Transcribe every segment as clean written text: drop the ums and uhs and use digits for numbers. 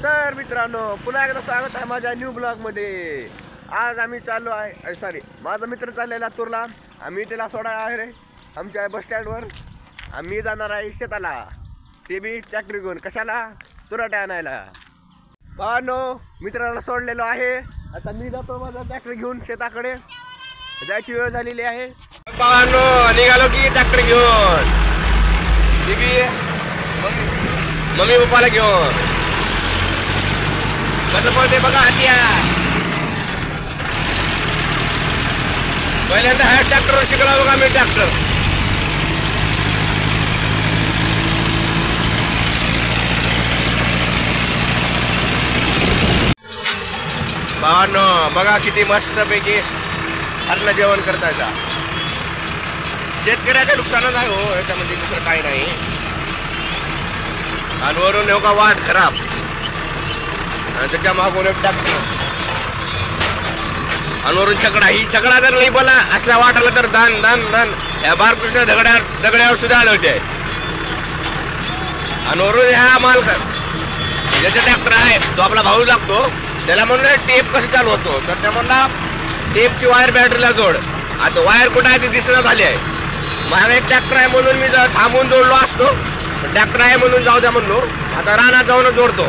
तर मित्रांनो पुन्हा एकदा स्वागत आहे माझ्या न्यू ब्लॉग मध्ये। आज आम्ही चाललो आहे सॉरी माझा मित्र चाललेला लातूरला, आम्ही त्याला सोडायला आहे रे आमच्या बस स्टँडवर। आम्ही जाणार आहे शेताला, ते बी ट्रॅक्टर घेऊन। कशाला? तुराटे आणायला। भावांनो मित्राला सोडलेलो आहे, आता मी जातो माझा ट्रॅक्टर घेऊन शेताकडे, जायची वेळ झालेली आहे। भावांनो निघालो की ट्रॅक्टर घेऊन, मम्मी पप्पाला घेऊन। कसं पळते बघा हातिया, पहिल्यांदा ह्या ट्रॅक्टरवर शिकला बघा मी ट्रॅक्टर। भावांनो बघा किती मस्त पैकी अन्न जेवण करता का। शेतकऱ्याच्या नुकसानच आहे हो, याच्यामध्ये दुसरं काही नाही। आणि वरून हो का वाट खराब, आणि त्याच्या मागून एक ट्रॅक्टर, आणि वरून छकडा। ही छकडा जर नाही बोला असल्या वाटाला तर दान दान दान या बाळकृष्ण दगड्यावर सुद्धा आढळते। आणि वरून ह्या मालक ज्याचा ट्रॅक्टर आहे तो आपला भाऊ लागतो, त्याला म्हणून टेप कसं चालू होतो, तर त्या म्हणला टेपची वायर बॅटरीला जोड। आता वायर कुठं आहे ती दिसण्यात आली आहे। माझा एक ट्रॅक्टर आहे म्हणून मी थांबून जोडलो असतो, ट्रॅक्टर आहे म्हणून जाऊ द्या म्हणलो, आता रानात जाऊन जोडतो।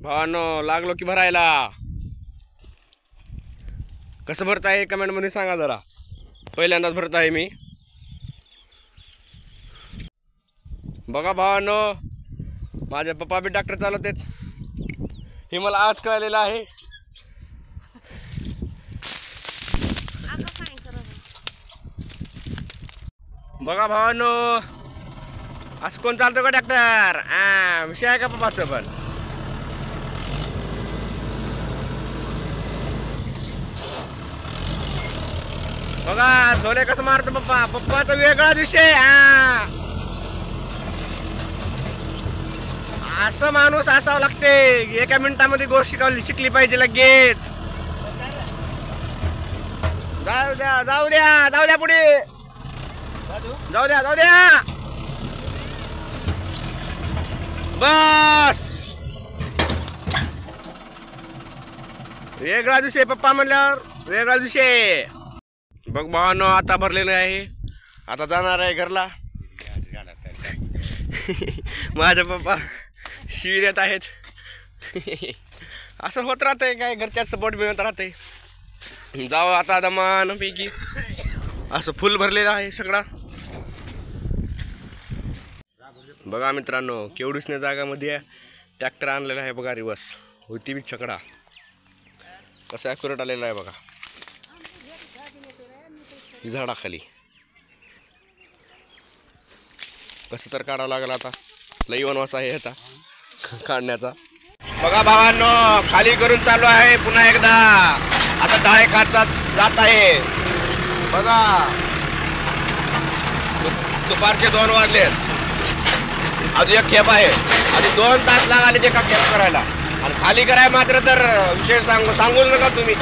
भावांनो लागलो की भरायला। कसं भरताय कमेंट मध्ये सांगा जरा, पहिल्यांदाच भरताय मी। बघा भावांनो माझे पप्पा बी ट्रॅक्टर चालवतात, हे मला आज कळलेलं आहे। बघा भावांनो असं कोण चालतो का ट्रॅक्टर? विषय आहे का पप्पाचं? पण बघा झोले कसं मारतो पप्पा, पप्पाचा वेगळाच विषय। असं माणूस असावं लागते, एका मिनिटामध्ये गोष्ट शिकली पाहिजे लगेच। जाऊ द्या जाऊ द्या जाऊ द्या, पुढे जाऊ द्या जाऊ द्या, बस। वेगळा विषय पप्पा म्हणल्यावर वेगळा विषय। बघ भावांनो आता भरलेलं आहे, आता जाणार आहे घरला। माझे पप्पा शिवी देत आहेत। असं होत राहतंय, काय घरच्या सपोर्ट मिळत राहते। जाऊ आता दमान पैकी, असं फुल भरलेलं आहे सगळा। बघा मित्रांनो केवढीच जागामध्ये ट्रॅक्टर आणलेला आहे बघा, रिवर्स होती बी छकडा। कसं ॲक्युरेट आलेला आहे बघा झाडाखाली। कसं तर काढावं लागेल आता, लई वनवास आहे ह्याचा काढण्याचा। बघा भावांनो खाली करून चालू आहे पुन्हा एकदा, आता डाळे खात जात आहे बघा। दुपारचे 2 वाजलेत, अजून एक खेप आहे, अजून 2 तास लागले एका खेप करायला। आणि खाली करायला मात्र तर विशेष सांगूच नका तुम्ही,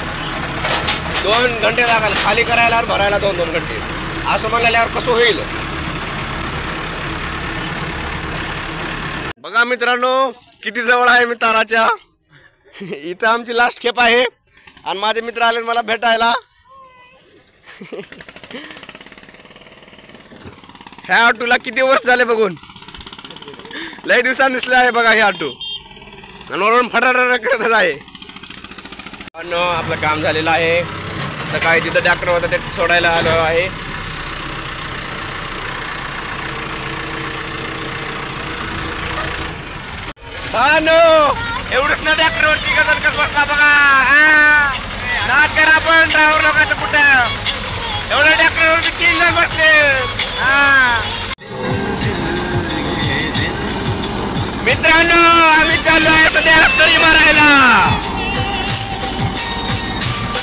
2 घंटे लागल खाली करायला आणि भरायला 2-2 घंटे। असं म्हणल्यावर कसं होईल? बघा मित्रांनो किती जवळ आहे मी ताराच्या, इथं आमची लास्ट खेप आहे। आणि माझे मित्र आले मला भेटायला। ह्या ऑटोला किती वर्ष झाले बघून, लय दिवसांनी दिसले आहे बघा हे ऑटो, आणि वरून फटाफट करत आहे। आपलं काम झालेलं आहे, सकाळी तिथं ट्रॅक्टर होता ते सोडायला आलो आहे। एवढंच ना ट्रॅक्टरवरती कसं बसला बघा। नाद करा पण ड्रायव्हर लोकांचं कुठं, एवढ्या ट्रॅक्टरवरती 3 जण बसले। मित्रांनो आम्ही चाललो आहे सध्या स्टोरी मारायला,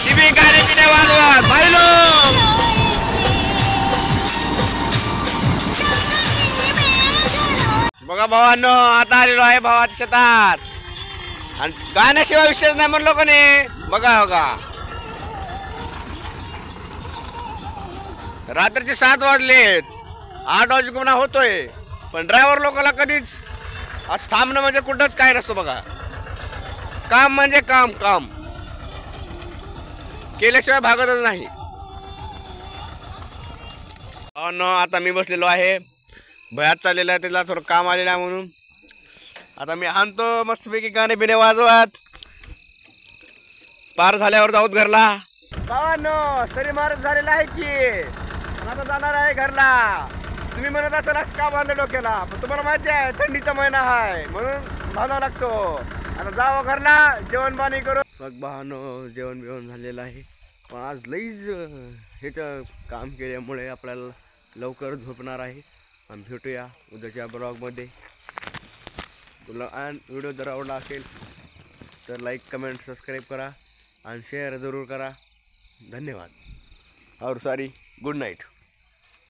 टीव्ही गाणे पिणे वाजवत पाहिलो। बघा भावांनो आता आलेलो आहे भावाच्या शेतात, आणि गाण्याशिवाय विशेष नाही म्हणलो का नाही। बघा बघा रात्रीचे 7 वाजलेत, 8 वाजेपर्यंत होतोय, पण ड्रायव्हर लोकांना कधीच आज थांबणं म्हणजे कुठंच काय नसतो बघा। काम म्हणजे काम काम केल्याशिवाय भागतच नाही. आता मी बसलेलो आहे, भयात चाललेला आहे, त्याला थोडं काम आलेलं आहे म्हणून आता मी आणतो मस्तपैकी गाणे बिणे वाजवत. पार झाल्यावर जाऊत घरला. भावांनो, सरी मारत झालेला आहे की आता जाणार आहे घरला. तुम्ही म्हणत असाल का बांधलं डोक्याला, पण तुम्हाला माहिती आहे थंडीचा महिना आहे म्हणून बांधावा लागतो. आता जावं घरला, जेवण पाणी करू. मग भावांनो, जेवण बिवण झालेलं आहे, पण आज लईच ह्याचं काम केल्यामुळे आपल्याला लवकर झोपणार आहे. आणि भेटूया उद्याच्या ब्लॉगमध्ये. तुला व्हिडिओ जर आवडला असेल तर लाईक कमेंट सबस्क्राईब करा आणि शेअर जरूर करा. धन्यवाद और सॉरी, गुड नाईट.